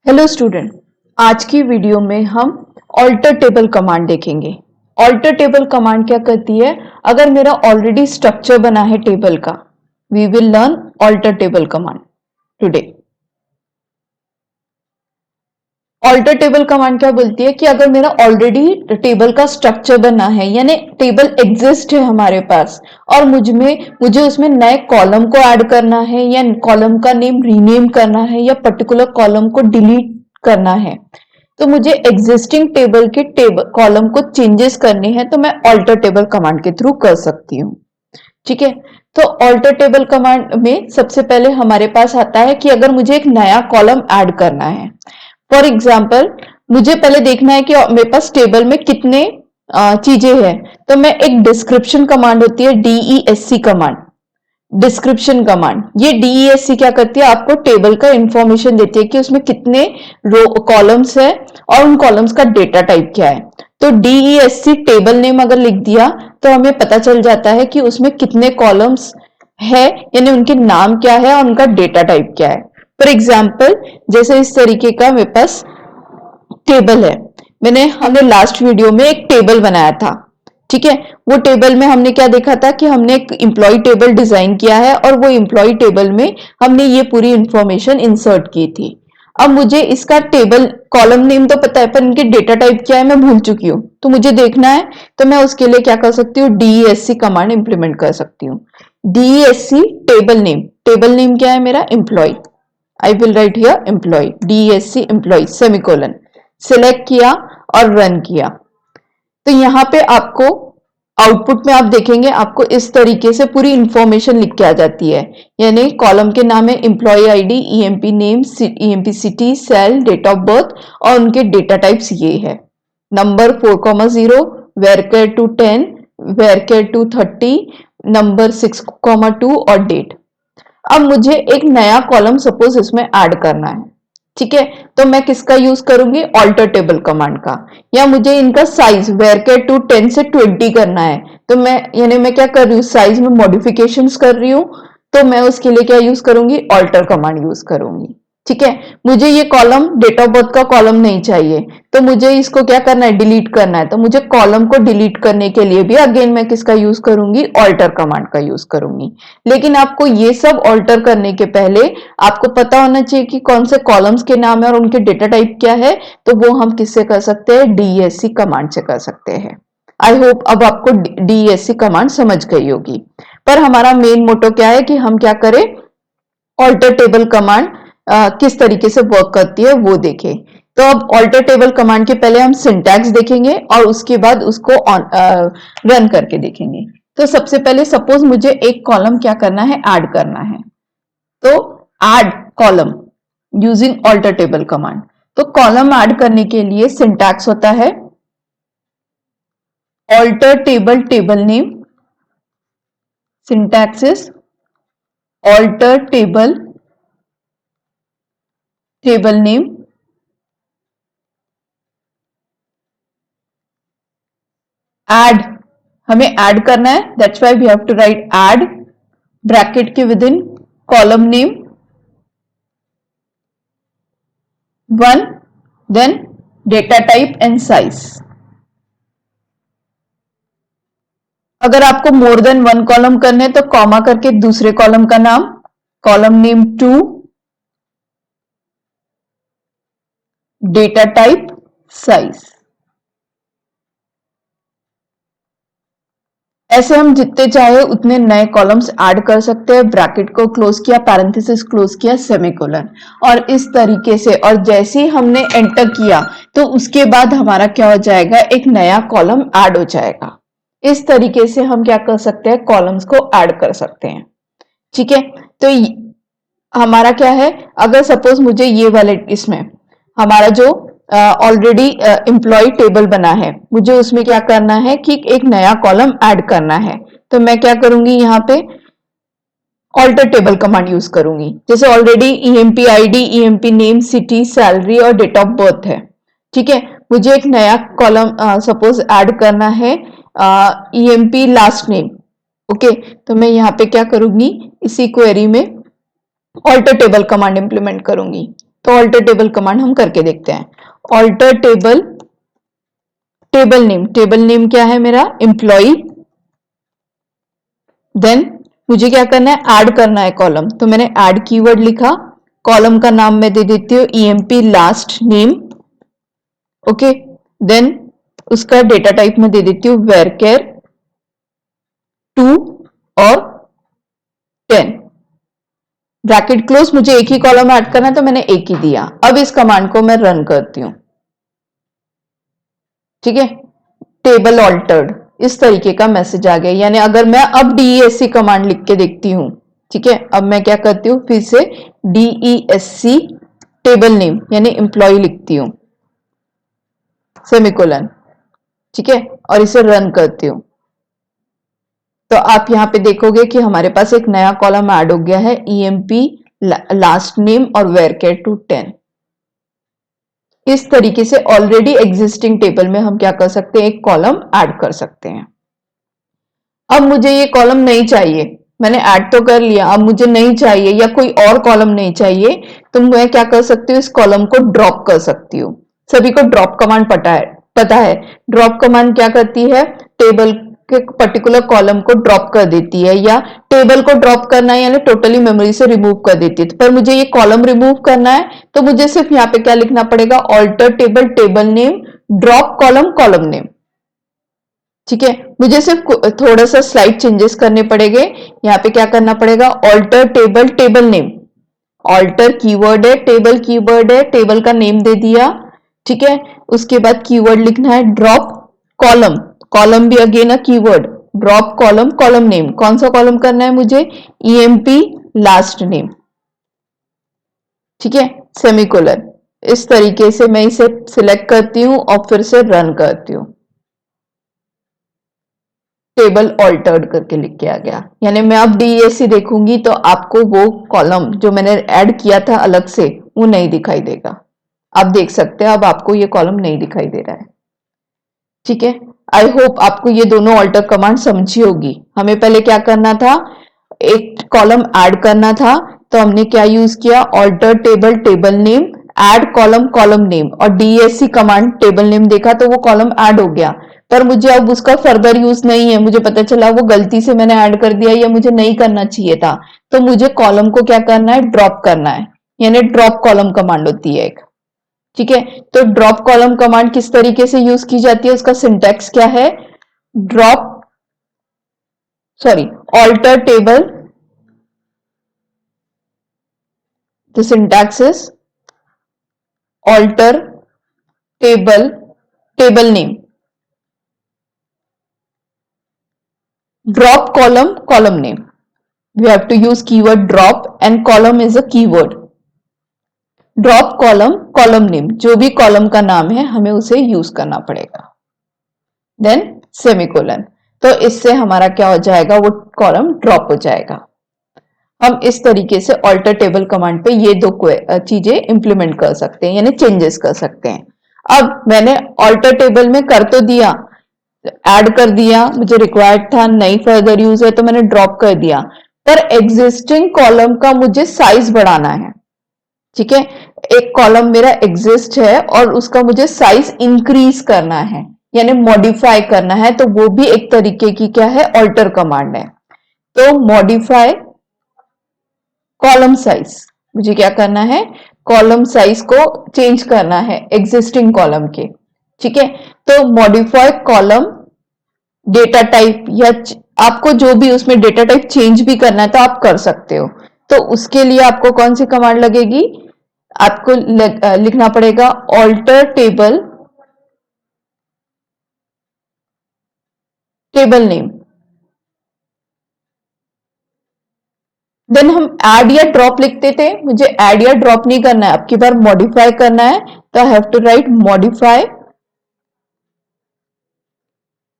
Hello student, आज की video में हम ऑल्टर टेबल कमांड देखेंगे। ऑल्टर टेबल कमांड क्या करती है? अगर मेरा ऑलरेडी स्ट्रक्चर बना है टेबल का, we will learn alter table command today. Alter table command क्या बोलती है कि अगर मेरा ऑलरेडी टेबल का स्ट्रक्चर बना है, यानी टेबल एग्जिस्ट है हमारे पास, और मुझे उसमें नए कॉलम को ऐड करना है, या कॉलम का नेम रीनेम करना है, या पर्टिकुलर कॉलम को डिलीट करना है, तो मुझे एग्जिस्टिंग टेबल के कॉलम को चेंजेस करने हैं, तो मैं ऑल्टर टेबल कमांड के थ्रू कर सकती हूँ। ठीक है, तो ऑल्टर टेबल कमांड में सबसे पहले हमारे पास आता है कि अगर मुझे एक नया कॉलम ऐड करना है। फॉर एग्जाम्पल, मुझे पहले देखना है कि मेरे पास टेबल में कितने चीजें हैं, तो मैं एक डिस्क्रिप्शन कमांड होती है, DESC कमांड, डिस्क्रिप्शन कमांड। ये DESC क्या करती है? आपको टेबल का इंफॉर्मेशन देती है कि उसमें कितने रो कॉलम्स है और उन कॉलम्स का डेटा टाइप क्या है। तो DESC टेबल नेम अगर लिख दिया तो हमें पता चल जाता है कि उसमें कितने कॉलम्स है, यानी उनके नाम क्या है और उनका डेटा टाइप क्या है। फॉर एग्जाम्पल, जैसे इस तरीके का मेरे पास टेबल है, हमने लास्ट वीडियो में एक टेबल बनाया था। ठीक है, वो टेबल में हमने क्या देखा था कि हमने एक एम्प्लॉय टेबल डिजाइन किया है, और वो एम्प्लॉय टेबल में हमने ये पूरी इंफॉर्मेशन इंसर्ट की थी। अब मुझे इसका टेबल कॉलम नेम तो पता है, पर इनके डेटा टाइप क्या है मैं भूल चुकी हूँ, तो मुझे देखना है, तो मैं उसके लिए क्या कर सकती हूँ? DESC कमांड इंप्लीमेंट कर सकती हूँ। DESC टेबल नेम क्या है मेरा? Employ. I will write here employ, DESC employ semicolon. Select किया और रन किया, तो यहाँ पे आपको आउटपुट में आप देखेंगे, आपको इस तरीके से पूरी इंफॉर्मेशन लिख के आ जाती है। यानी कॉलम के नाम है employ ID, EMP name, EMP city, sal, date of birth, और उनके डेटा टाइप्स ये है। Number 4,0, varchar two 10, varchar two 30, number 6,2 और डेट। अब मुझे एक नया कॉलम सपोज इसमें ऐड करना है। ठीक है, तो मैं किसका यूज करूंगी? ऑल्टर टेबल कमांड का। या मुझे इनका साइज वेरकेर टू 10 से 20 करना है, तो मैं क्या कर रही हूँ? साइज में मॉडिफिकेशंस कर रही हूँ, तो मैं उसके लिए क्या यूज करूंगी? ऑल्टर कमांड यूज करूंगी। ठीक है, मुझे ये कॉलम डेट ऑफ बर्थ का कॉलम नहीं चाहिए, तो मुझे इसको क्या करना है? डिलीट करना है, तो मुझे कॉलम को डिलीट करने के लिए भी अगेन मैं किसका यूज करूंगी? ऑल्टर कमांड का यूज करूंगी। लेकिन आपको ये सब ऑल्टर करने के पहले आपको पता होना चाहिए कि कौन से कॉलम्स के नाम है और उनके डेटा टाइप क्या है, तो वो हम किससे कर सकते हैं? DESC कमांड से कर सकते हैं। आई होप अब आपको DESC कमांड समझ गई होगी। पर हमारा मेन मोटो क्या है कि हम क्या करें? ऑल्टर टेबल कमांड किस तरीके से वर्क करती है वो देखें। तो अब ऑल्टर टेबल कमांड के पहले हम सिंटैक्स देखेंगे और उसके बाद उसको रन करके देखेंगे। तो सबसे पहले सपोज मुझे एक कॉलम क्या करना है? ऐड करना है, तो add column using alter table command. तो कॉलम ऐड करने के लिए सिंटैक्स होता है alter table table name, syntax is alter table table name, add हमें ऐड करना है, that's why we have to write add, bracket के within column name 1, then data type and size. अगर आपको मोर देन 1 कॉलम करने तो comma करके दूसरे कॉलम का नाम, column name 2, data type, size. ऐसे हम जितने चाहे उतने नए कॉलम्स ऐड कर सकते हैं। ब्रैकेट को क्लोज किया, पैरेंथेसिस क्लोज किया, सेमीकोलन, और इस तरीके से, और जैसे ही हमने एंटर किया तो उसके बाद हमारा क्या हो जाएगा? एक नया कॉलम ऐड हो जाएगा। इस तरीके से हम क्या कर सकते हैं? कॉलम्स को ऐड कर सकते हैं। ठीक है, तो हमारा क्या है? अगर सपोज मुझे ये वाले इसमें हमारा जो ऑलरेडी एम्प्लॉय टेबल बना है, मुझे उसमें क्या करना है कि एक नया कॉलम ऐड करना है, तो मैं क्या करूंगी? यहाँ पे ऑल्टर टेबल कमांड यूज करूंगी। जैसे already EMP ID, EMP name, city, salary और डेट ऑफ बर्थ है। ठीक है, मुझे एक नया कॉलम सपोज ऐड करना है, EMP लास्ट नेम। ओके, तो मैं यहाँ पे क्या करूंगी? इसी क्वेरी में ऑल्टर टेबल कमांड इंप्लीमेंट करूंगी। तो ऑल्टर टेबल कमांड हम करके देखते हैं। ऑल्टर टेबल, टेबल नेम क्या है मेरा, एम्प्लॉय। देन मुझे क्या करना है, ऐड करना है कॉलम, तो मैंने ऐड कीवर्ड लिखा। कॉलम का नाम मैं दे देती हूँ EMP last name. Okay, then उसका डेटा टाइप में दे देती हूँ varchar 2 और 10, ब्रैकेट क्लोज। मुझे एक ही कॉलम ऐड करना है तो मैंने एक ही दिया। अब इस कमांड को मैं रन करती हूँ। ठीक है, टेबल ऑल्टर्ड, इस तरीके का मैसेज आ गया। यानी अगर मैं अब DESC कमांड लिख के देखती हूं, ठीक है, अब मैं क्या करती हूं, फिर से DESC टेबल नेम यानी एम्प्लॉय लिखती हूं, सेमीकोलन, ठीक है, और इसे रन करती हूं। तो आप यहां पे देखोगे कि हमारे पास एक नया कॉलम ऐड हो गया है, EMP लास्ट नेम और varchar to 10। इस तरीके से ऑलरेडी एग्जिस्टिंग टेबल में हम क्या कर सकते हैं, एक कॉलम ऐड कर सकते हैं। अब मुझे ये कॉलम नहीं चाहिए, मैंने ऐड तो कर लिया, अब मुझे नहीं चाहिए या कोई और कॉलम नहीं चाहिए, तो मैं क्या कर सकती हूँ, इस कॉलम को ड्रॉप कर सकती हूँ। सभी को ड्रॉप कमांड पता है। ड्रॉप कमांड क्या करती है, टेबल के पर्टिकुलर कॉलम को ड्रॉप कर देती है, या टेबल को ड्रॉप करना है यानी टोटली मेमोरी से रिमूव कर देती है। पर मुझे ये कॉलम रिमूव करना है तो मुझे सिर्फ यहाँ पे क्या लिखना पड़ेगा, alter table table name drop column column name. ठीक है, मुझे सिर्फ थोड़ा सा स्लाइड चेंजेस करने पड़ेंगे। यहाँ पे क्या करना पड़ेगा, alter table table name, alter keyword है, टेबल कीवर्ड है, टेबल का नेम दे दिया। ठीक है, उसके बाद कीवर्ड लिखना है ड्रॉप कॉलम, कॉलम भी again uh keyword, drop column column name. कौन सा कॉलम करना है मुझे, EMP लास्ट नेम। ठीक है, सेमीकोलन। इस तरीके से मैं इसे सिलेक्ट करती हूं और फिर से रन करती हूं। टेबल ऑल्टर्ड करके लिख के आ गया। यानी मैं अब DESC देखूंगी तो आपको वो कॉलम जो मैंने ऐड किया था अलग से वो नहीं दिखाई देगा। आप देख सकते हैं अब आपको ये कॉलम नहीं दिखाई दे रहा है। ठीक है, आई होप आपको ये दोनों ऑल्टर कमांड समझी होगी। हमें पहले क्या करना था, एक कॉलम ऐड करना था, तो हमने क्या यूज किया, alter table table name, add column column name, और DESC कमांड टेबल नेम देखा तो वो कॉलम ऐड हो गया। पर मुझे अब उसका फर्दर यूज नहीं है, मुझे पता चला वो गलती से मैंने ऐड कर दिया या मुझे नहीं करना चाहिए था, तो मुझे कॉलम को क्या करना है, ड्रॉप करना है। यानी ड्रॉप कॉलम कमांड होती है एक। ठीक है, तो ड्रॉप कॉलम कमांड किस तरीके से यूज की जाती है, उसका सिंटैक्स क्या है, drop alter table, the syntax is alter table name, drop column name. We have to use keyword drop and column is a keyword. Drop column name, जो भी कॉलम का नाम है हमें उसे यूज करना पड़ेगा। देन सेमीकोलन, तो इससे हमारा क्या हो जाएगा, वो कॉलम ड्रॉप हो जाएगा। हम इस तरीके से ऑल्टर टेबल कमांड पे ये दो चीजें इंप्लीमेंट कर सकते हैं, यानी चेंजेस कर सकते हैं। अब मैंने ऑल्टर टेबल में कर तो दिया, ऐड कर दिया, मुझे रिक्वायर्ड था, नहीं फर्दर यूज है तो मैंने ड्रॉप कर दिया, पर एग्जिस्टिंग कॉलम का मुझे साइज बढ़ाना है। ठीक है, एक कॉलम मेरा एग्जिस्ट है और उसका मुझे साइज इंक्रीज करना है यानी मॉडिफाई करना है, तो वो भी एक तरीके की क्या है, ऑल्टर कमांड है। तो मॉडिफाई कॉलम साइज, मुझे क्या करना है, कॉलम साइज को चेंज करना है एग्जिस्टिंग कॉलम के। ठीक है, तो मॉडिफाई कॉलम डेटा टाइप, या आपको जो भी उसमें डेटा टाइप चेंज भी करना है तो आप कर सकते हो। तो उसके लिए आपको कौन सी कमांड लगेगी, आपको लिखना पड़ेगा alter table table name. Then हम ऐड या ड्रॉप लिखते थे, मुझे ऐड या ड्रॉप नहीं करना है, अब की बार मॉडिफाई करना है, तो I have to write modify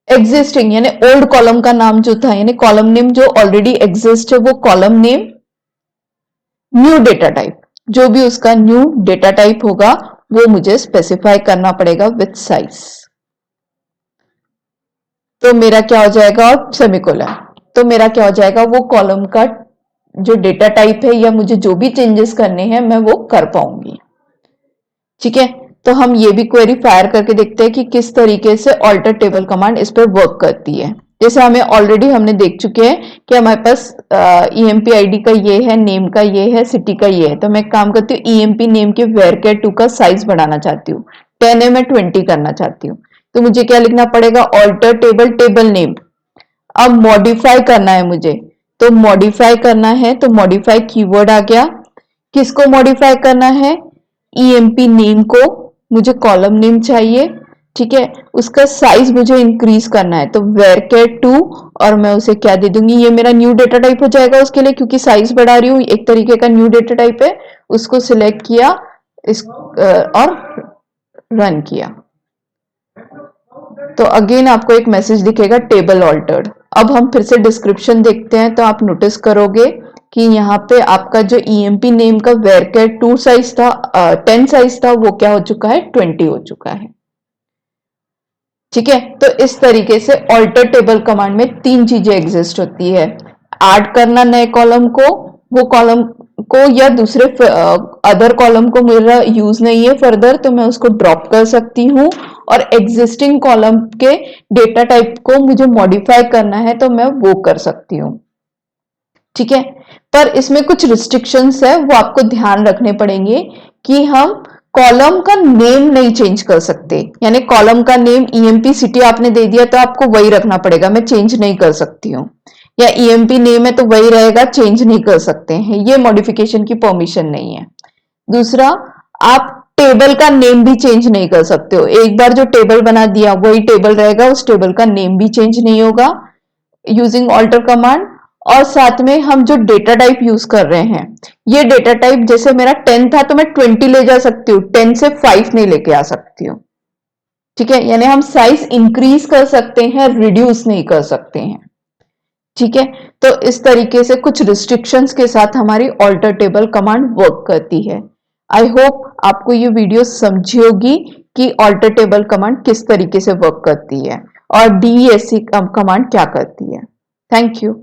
existing, यानी ओल्ड कॉलम का नाम जो था, यानी कॉलम नेम जो ऑलरेडी एग्जिस्ट है वो column name, new data type, जो भी उसका न्यू डेटा टाइप होगा वो मुझे स्पेसिफाई करना पड़ेगा विथ साइज। तो मेरा क्या हो जाएगा, सेमीकोलन, तो मेरा क्या हो जाएगा, वो कॉलम का जो डेटा टाइप है या मुझे जो भी चेंजेस करने हैं मैं वो कर पाऊंगी। ठीक है, तो हम ये भी क्वेरी फायर करके देखते हैं कि किस तरीके से ऑल्टर टेबल कमांड इस पर वर्क करती है। जैसे हमें ऑलरेडी हमने देख चुके हैं कि हमारे पास ईएमपी आईडी का ये है, नेम का ये है, सिटी का ये है। तो मैं एक काम करती हूँ, ईएमपी नेम के वेरकेट 2 का साइज बढ़ाना चाहती हूँ, 10 है, मैं 20 करना चाहती हूँ। तो मुझे क्या लिखना पड़ेगा, ऑल्टर टेबल टेबल नेम। अब मॉडिफाई करना है मुझे, तो मॉडिफाई करना है, तो मॉडिफाई कीवर्ड आ गया। किसको मॉडिफाई करना है, ईएमपी नेम को, मुझे कॉलम नेम चाहिए, ठीक है। उसका साइज मुझे इंक्रीज करना है, तो वेरकेट 2, और मैं उसे क्या दे दूंगी, ये मेरा न्यू डेटा टाइप हो जाएगा उसके लिए, क्योंकि साइज बढ़ा रही हूँ, एक तरीके का न्यू डेटा टाइप है। उसको सिलेक्ट किया और रन किया, तो अगेन आपको एक मैसेज दिखेगा, टेबल ऑल्टर्ड। अब हम फिर से डिस्क्रिप्शन देखते हैं, तो आप नोटिस करोगे कि यहाँ पे आपका जो ईएमपी नेम का वेरकेट 2 साइज था, 10 साइज था, वो क्या हो चुका है, 20 हो चुका है। ठीक है, तो इस तरीके से ऑल्टर टेबल कमांड में 3 चीजें एग्जिस्ट होती है। ऐड करना नए कॉलम को, वो कॉलम को या दूसरे अदर कॉलम को मेरा यूज नहीं है फर्दर, तो मैं उसको ड्रॉप कर सकती हूँ। और एग्जिस्टिंग कॉलम के डेटा टाइप को मुझे मॉडिफाई करना है, तो मैं वो कर सकती हूँ। ठीक है, पर इसमें कुछ रिस्ट्रिक्शंस है, वो आपको ध्यान रखने पड़ेंगे कि हम कॉलम का नेम नहीं चेंज कर सकते। यानी कॉलम का नेम ईएमपी सिटी आपने दे दिया, तो आपको वही रखना पड़ेगा, मैं चेंज नहीं कर सकती हूँ। या ईएमपी नेम है तो वही रहेगा, चेंज नहीं कर सकते हैं, ये मॉडिफिकेशन की परमिशन नहीं है। दूसरा, आप टेबल का नेम भी चेंज नहीं कर सकते हो। एक बार जो टेबल बना दिया वही टेबल रहेगा, उस टेबल का नेम भी चेंज नहीं होगा यूजिंग ऑल्टर कमांड। और साथ में हम जो डेटा टाइप यूज कर रहे हैं, ये डेटा टाइप जैसे मेरा 10 था तो मैं 20 ले जा सकती हूँ, 10 से 5 नहीं लेके आ सकती हूँ। ठीक है, यानी हम साइज इंक्रीज कर सकते हैं, रिड्यूस नहीं कर सकते हैं। ठीक है, तो इस तरीके से कुछ रिस्ट्रिक्शंस के साथ हमारी ऑल्टर टेबल कमांड वर्क करती है। आई होप आपको ये वीडियो समझी होगी कि ऑल्टर टेबल कमांड किस तरीके से वर्क करती है और डीईएससी कमांड क्या करती है। Thank you.